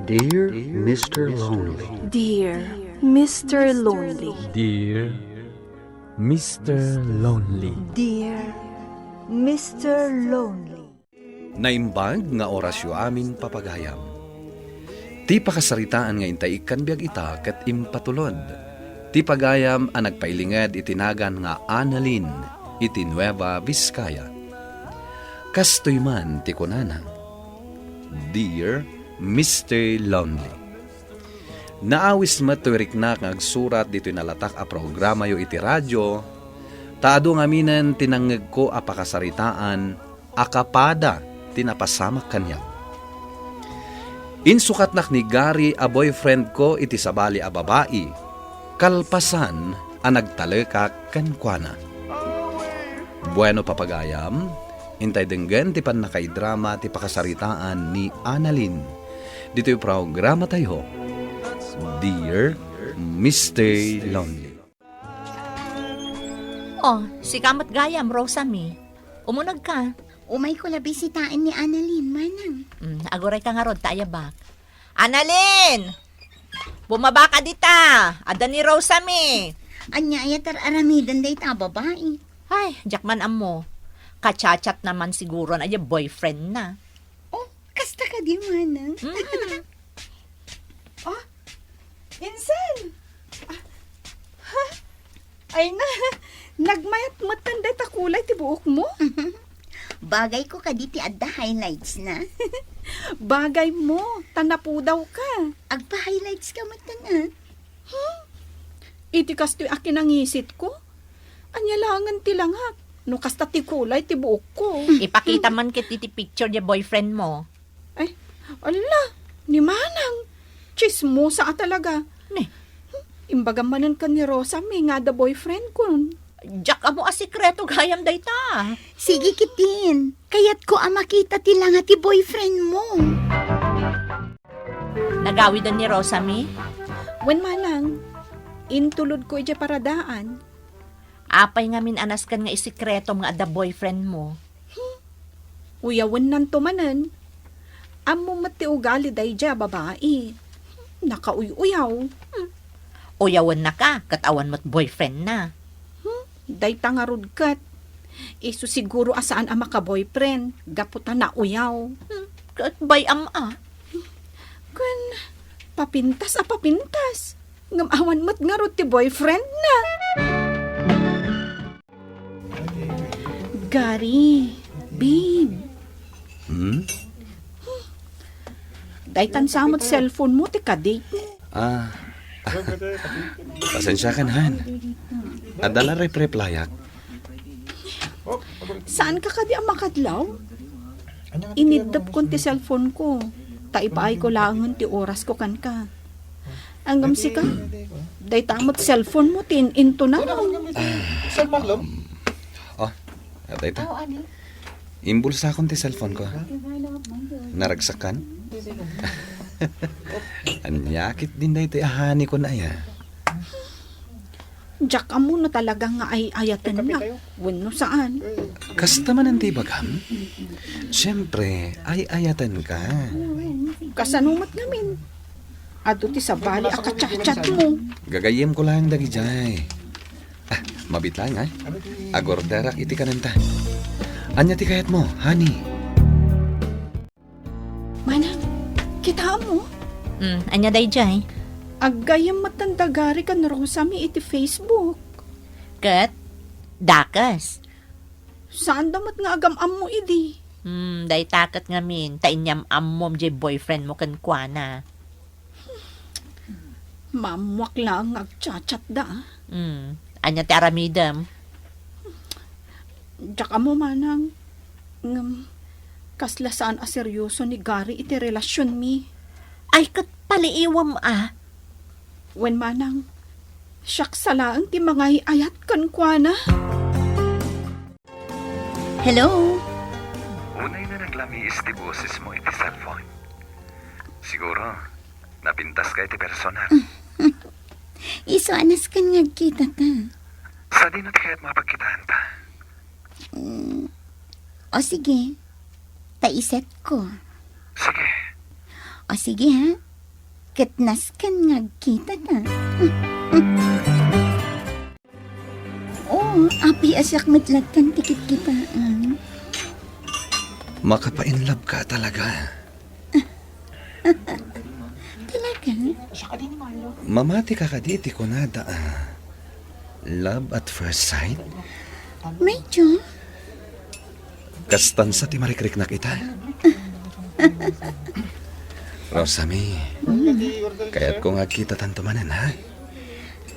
Dear Mr. Lonely. Dear Mr. Lonely. Dear Mr. Lonely. Dear Mr. Lonely. Naimbag nga orasyo amin papagayam. Ti pakasaritaan nga intay ikan biag ita ket impatulod. Ti pagayam ang nagpailingad itinagan nga Annalyn iti Nueva Vizcaya. Kastoy man ti kunana. Dear Mr. Lonely. Naawis maturik na nga agsurat dito nalatak a programa yo iti radyo. Taado nga minen tinangeg ko a pakasaritaan akapada tinapasamak kanya. Insukat nak ni Gary a boyfriend ko iti sabali a babae. Kalpasan a nagtalekak kankwana. Bueno papagayam, intay denggen ti pan nakaidrama ti pakasaritaan ni Annalyn. Dito yung programa tayo. Dear Mr. Lonely. Oh, si Kamat Gayam, Rosami. Umunag ka. Umay ko labisitain ni Annalyn, manang. Aguray ka nga rod, tayabak. Annalyn! Bumaba ka dita! Ada ni Rosami! Anya ayatar aramidan day ta babae. Ay, jakman amo. Kachachat naman siguro na yung boyfriend na. Oh, kasta ka di manang. Oh, Insan! Ay na, nagmayat matanda ta kulay ti buok mo. Bagay ko kaditi adda highlights na. Bagay mo, tanapudaw ka. Agpa-highlights ka matana. Iti kastoy akin ang isit ko. Anyalangan ti langhak. No kasta ti kulay ti buok ko. Ipakita man kit iti picture niya boyfriend mo. Ay, ala, ni Manang. Chismosa ka talaga. Ne? Imbaga manan ka ni Rosa, may nga da boyfriend ko. Jak amo a sikreto gayam dayta. Sige kitin, kayat ko makita ti lang ti boyfriend mo. Nagawidan ni Rosami. Wen Manang, intulod ko ija paradaan. Apay nga min anas kan nga isikreto nga ada boyfriend mo. Uyawan nan tumanan. Amo mati ugali day ja babae. Nakauy-uyaw. Uyawan na ka, katawan mo't boyfriend na. Day tangarod kat. Isu siguro asaan ang maka-boyfriend. Gaputan na uyaw. Kat bay ama. Kun, papintas a papintas. Ngamawan mo't ngarod ti boyfriend na. Gary, babe. Day tansamot cellphone mo ti kadate mo. Pasensya ka han. Adala replayak. Saan ka kadi ang makadlaw? Inidap ko ti cellphone ko. Taipaay ko langan ti oras ko kan ka. Anggam si ka. Day tamot cellphone mo tin into na. Atay ta. Imbulsa akong ti cellphone ko. Naragsakan. Anyakit din na ito ahani ko na ya. Jack amo na talaga nga ay ayatan na. Wano saan? Kasta man ang tibagam. Siyempre, ay ayatan ka. Kasanumat namin. Ado ti sabali akachat-chat mo. Gagayem ko lang dagi jay. Mabitlang ay. Agordarak iti kananta. Anya ti kayat mo, honey. Manang, kita mo? Anya day jay. Agayam matandagari ka na Rosami iti Facebook. Kat, dakas. Saan damat nga agam-am mo idi? Day takat nga min, tainyam ammom jay boyfriend mo kan kuana. Mamwak lang agchat-chat da. Anya ti aramidam. Jack mo manang. Kasla saan a seryoso ni Gary iti relasyon mi. Ay, kat paliiwam Wen manang, siyak salaang ti mga ayat kan kwa na. Hello? Unay na naglamiis ti boses mo iti cellphone. Siguro, napintas ka iti personal. Iso anas kan nga kita ta. Sa di na kaya't mapagkitaan ta. O sige, taiset ko. Sige. O sige ha, Katnas kan nga kita ta. Oh, api asyak matlatan tikit kipaan. Makapainlove ka talaga. Talaga? Mamati ka kaditi ko nada. Love at first sight? Medyo. Kastan sa timarikrik na kita. Rosami, kaya't ko nga kita tantumanan, ha?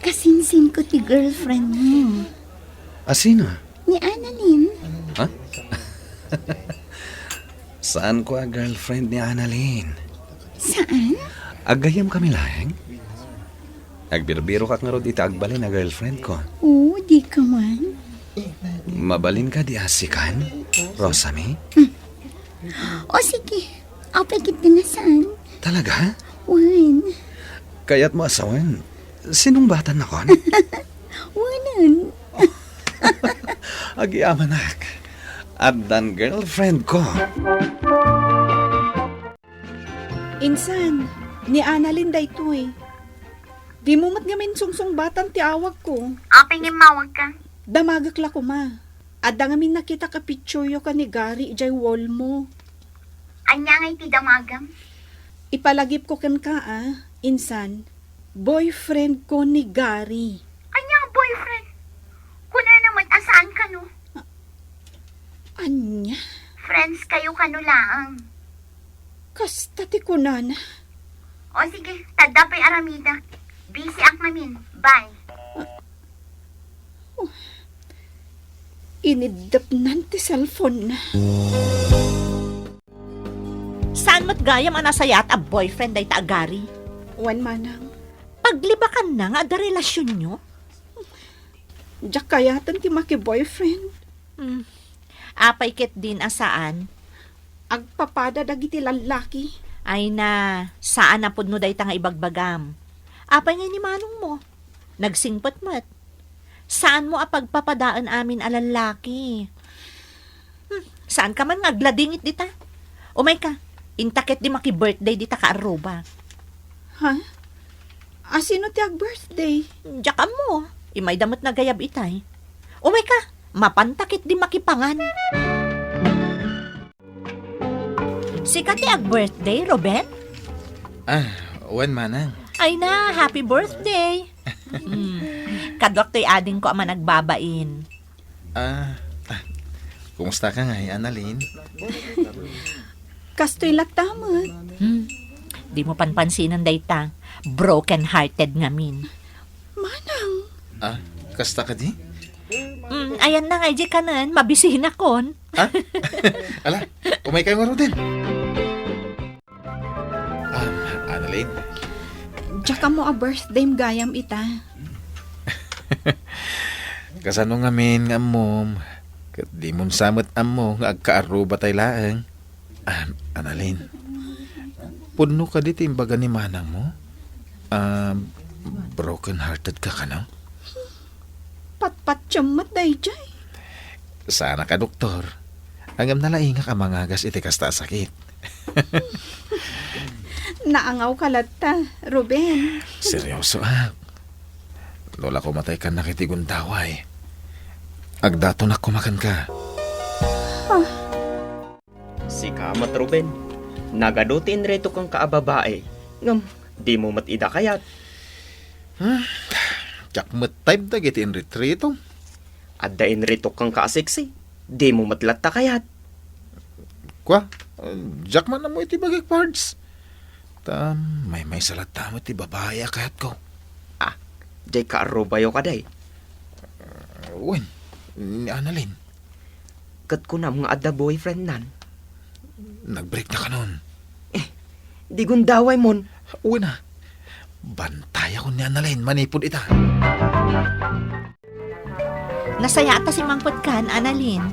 Kasinsin ko ti girlfriend mo. Sino? Ni Annalyn. Ha? Saan ko ang girlfriend ni Annalyn? Saan? Agayam kami laheng? Agbiro-biro ka nga ro dito agbalin na girlfriend ko. Oo, di ka man. Mabalin ka di asikan, Rosami? O sige, apay kita na saan? Talaga? Wan. Kaya't mo asawan, sinong bata na kon? Wanan. Agiamanak. At dan girlfriend ko. Insan, ni Annalyn da ito eh. Di mo mat nga sungsong batan ti awag ko. Apay nga mawag ka. Damagak la ko ma. Adda nga min nakita ka picture ka ni Gary ijay wall mo. Anya nga iti damagam. Ipalagip ko kan ka insan. Boyfriend ko ni Gary. Anya nga boyfriend? Kuna naman asaan ka no? Anya? Friends kayo kanulaang. Kasta ti kunan. O sige, tadda pa'y aramida. Busy ak mamin. Bye. Inidap nan ti cellphone na. Saan mo't gayam anasayat a boyfriend day ta Gary? Wan manang. Paglibakan na nga da relasyon nyo? Diyak kayatan ti maki-boyfriend. Apay ket din asaan? Agpapada dagiti lalaki. Ay na, saan na pud no day ta nga ibagbagam? Apay nga ni manong mo? Nagsingpot mo't. Saan mo apagpapadaan amin a lalaki? Saan ka man ngagladingit dita? Umay ka, intaket di maki-birthday dita ka aruba. Ha? Sino ti ag-birthday? Diyak mo, imay damot na gayab itay. Umay ka, mapantakit di makipangan. Sika ti ag-birthday, Ruben? Wan manang. Ay na, happy birthday! Kadwak to'y ading ko ama nagbabain. Kumusta ka nga, Annalyn? Kastoy latamat. Di mo panpansinan dayta, broken-hearted ngamin. Manang. Kasta ka di? Ayan na nga, di kanan, mabisihin akon. Ala, umay kayo nga ro din. Annalyn, Tsaka mo a birthday gayam ita. kasano nga min nga mom, kat di mong samot amo nga agkaaruba tay laang. Annalyn, puno ka di timbaga ni manang mo? Broken hearted ka ka no? Patpat tiyammat day jay. Sana ka doktor. Angam na lainga ka mangagas iti kasta sakit. Naangaw kalata, Ruben. Seryoso Lola ko matay ka nakitigun daway. Agdato na kumakan ka. Si Kamat Ruben, nagadutin reto kang kaababae. Ngam, di mo matida kayat. Tsak matayb da gitin retrito. Addain reto kang kaasiksi. Di mo matlatta kayat. Kwa, jak man na mo iti bagay parts. May salat tamo iti babaya kahit ko. Jay kaarubayo ka day. Uwin, ni Annalyn, Kat ko na mga adda boyfriend nan. nagbreak na ka nun. Di gundaway mon. Uwin na, bantay ako ni Annalyn, manipod ita. Nasaya ata si Mangpot kan, Annalyn.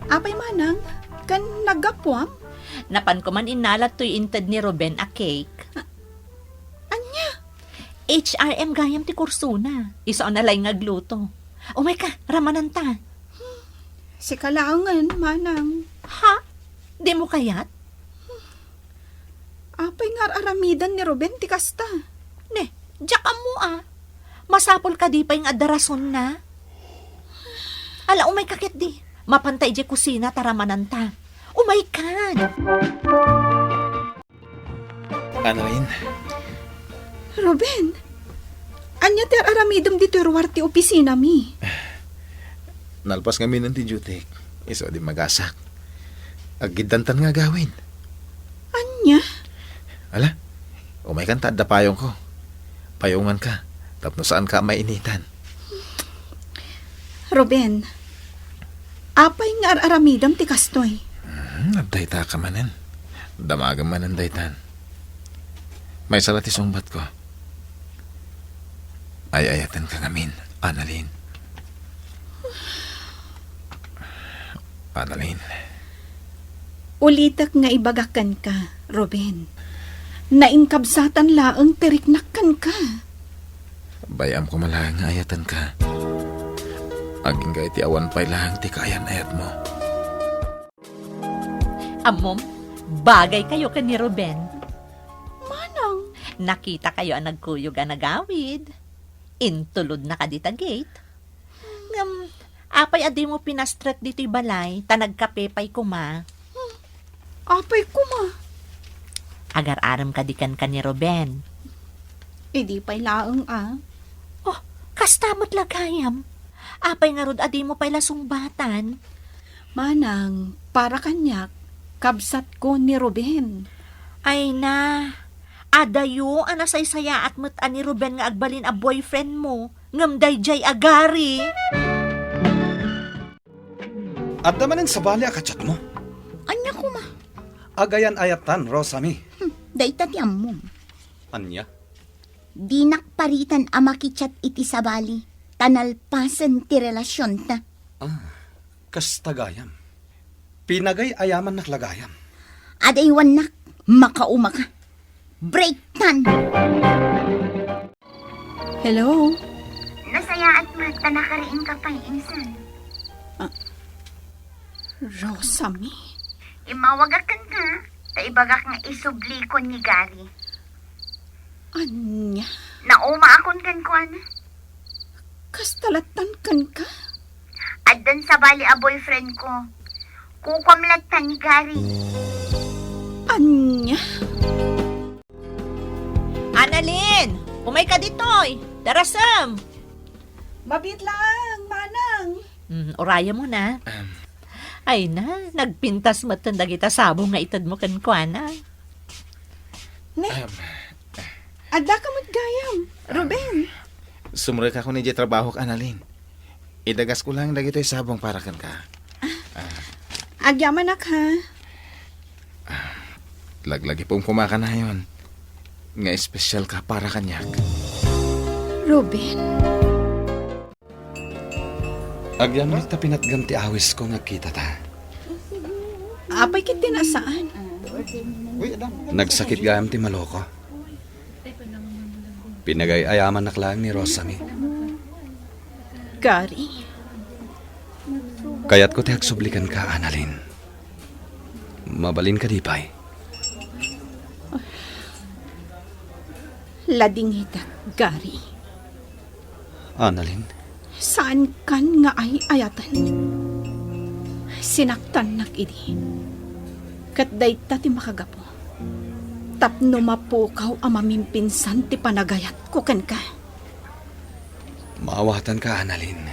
Apay manang, kan nagapwam. Napan ko man inalat to'y inted ni Ruben a cake. Anya? HRM gayam ti kursuna. Iso na lay ngagluto. Umay ka, ramanan ta. Si kalaangan, manang. Ha? Di mo kayat? Apay nga aramidan ni Ruben ti kasta. Ne, diyak mo Masapol ka di pa yung adarason na. Ala, umay kakit di. Mapantay di kusina taramanan ta. Umay kan. Annalyn, Ruben, anya ti aramidom dito ruwar ti opisina mi. nalpas kami ng tijutik. Iso di magasak. Agidantan nga gawin. Anya? Ala, umay kan taad da payong ko. Payungan ka. Tapno saan ka mainitan. Ruben, apay nga aramidom ti kastoy. Nagdayta ka manan. Damagan manan daytan. May salat isungbat ko. Ay-ayatan ka ngamin, Annalyn. Annalyn, Ulitak nga ibagakan ka, Ruben. Naingkabsatan laang teriknakan ka. bayam ko malang nga ayatan ka. Aging gay ti awan pa'y lang ti kayan ayat mo. Amom, bagay kayo ka ni Ruben. Manang, Nakita kayo ang nagkuyog ang nagawid. Intulod na ka dita gate. Apay adi mo pinastret dito'y balay, tanagkapepay kuma. apay kuma. Agar-aram ka di kan ni Ruben. Idi pa'y laang Oh, kastamot lagayam. Apay nga rod adi mo pa'y lasungbatan. Manang, para kanyak, kabsat ko ni Ruben. Ay na, adayo anasaysaya at mutan ni Ruben nga agbalin a boyfriend mo. Ngamday jay agari. At naman sa bali akachat mo. Anya kuma. Agayan ayatan, Rosami. Dayta ti ammom. Anya? Di nakparitan a makichat iti sabali. Tanalpasan ti relasyon ta. Kastagayam. Pinagay ayaman naklagayam. Adaywan nak, makauma ka. Break tan! Hello? Nasaya at mata nakariin ka pa insan. Rosami? Imawagakan ka. Taibagak nga isubli ko ni Gary. Anya? Nauma akon kan ko ana. Kastalatan kan ka? Addan sa bali a boyfriend ko. Kukwamlatan ni Gary. Anya? Annalyn, umay ka ditoy. Darasam. Mabit lang, manang. Oraya mo na. Ay na, nagpintas matanda kita sabong nga itad mo kan kuana. Ada ka gayam, Ruben. Sumuray ka ko ni di trabaho ka, Annalyn. Idagas ko lang dagito'y sabong para kan ka. Agyaman na ka. Laglagi pong kumaka na yun. Nga espesyal ka para kanyak. Ruben, Agyan mo ta pinatgam ti awis ko nga kita ta. apay kit tinasaan. Nagsakit gayam ti maloko. Pinagay ayaman naklang ni Rosami. Gary, Kayat ko ti agsublikan ka, Annalyn. Mabalin ka di pa'y. lading hitak, Gary. Annalyn, Saan kan nga ay ayatan? Sinaktan nak idi. Kat dayta ti makagapo. Tapno mapukaw ang mamimpinsan ti panagayat ko kan ka. maawatan ka, Annalyn.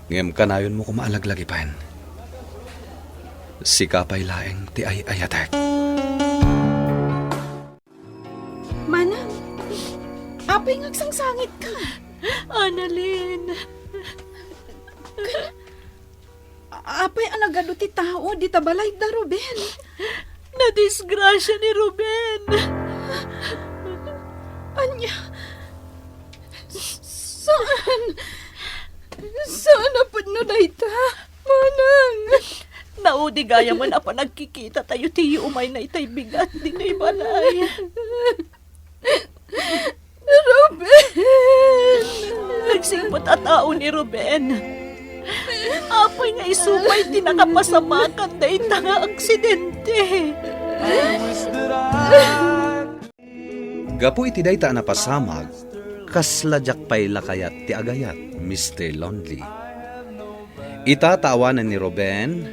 Ngem kanayon mo kumaalaglagipan. Sikapay laeng ti ay ayatek. Manang, apay ngagsangsangit ka. Annalyn. Apay anagado ti tao, di tabalay da, Ruben. Nadisgrasya ni Ruben. Anya? Saan? Saan na po na dayta? Manang! Naudi gaya man apa nagkikita tayo tiyo umay na itay bigat di na ibalay. Ruben! Nagsipot at tao ni Ruben. Apoy nga isupay tinakapasamakan na itanga aksidente. Gapu iti dayta na pasamag, kasladyak pay lakayat ti agayat, Mr. Lonely. Itatawanan ni Ruben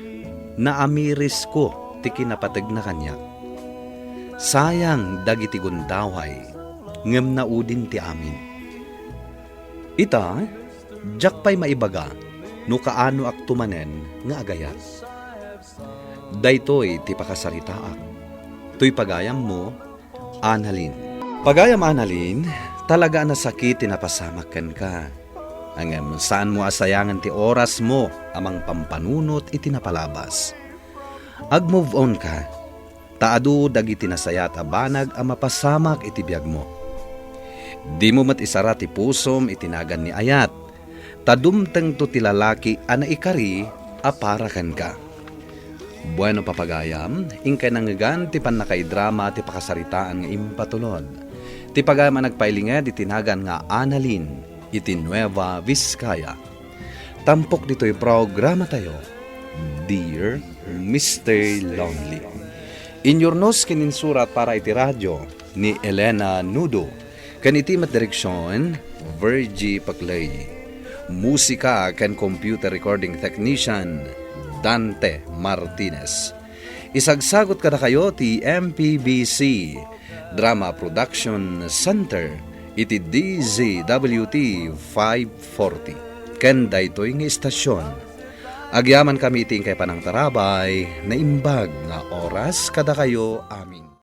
na amiris ko ti kinapateg na kanya. Sayang dagiti gundaway, ngem naudin ti amin. Ita, jak pay maibaga, no kaano ak tumanen nga agayat. Daytoy ti pakasaritaak, tuy pagayam mo, Annalyn. Pagayam Annalyn, talaga na sakit tinapasamakan ka. Angem saan mo asayangan ti oras mo amang pampanunot itinapalabas. Ag-move on ka. Taadu dagiti nasayat a banag a mapasamak iti biag mo. Di mo mat isara ti pusom itinagan ni ayat. Tadumteng to ti lalaki a naikari a parakan ka. Bueno papagayam, ingkay nangagan ti panakaidrama ti pakasaritaan nga impatulod. Ti pagayam a nagpailinged itinagan nga Annalyn iti Nueva Vizcaya. Tampok dito'y programa tayo, Dear Mr. Lonely. Inyornos kininsurat para iti radyo ni Elena Nudo. Kanitimat direksyon, Virgie Paclay. Musika kan computer recording technician, Dante Martinez. Isagsagot kada kayo ti MPBC Drama Production Center iti DZWT 540. Ken daytoy nga istasyon. Agyaman kami iting kay panang tarabay na imbag nga oras kada kayo aming.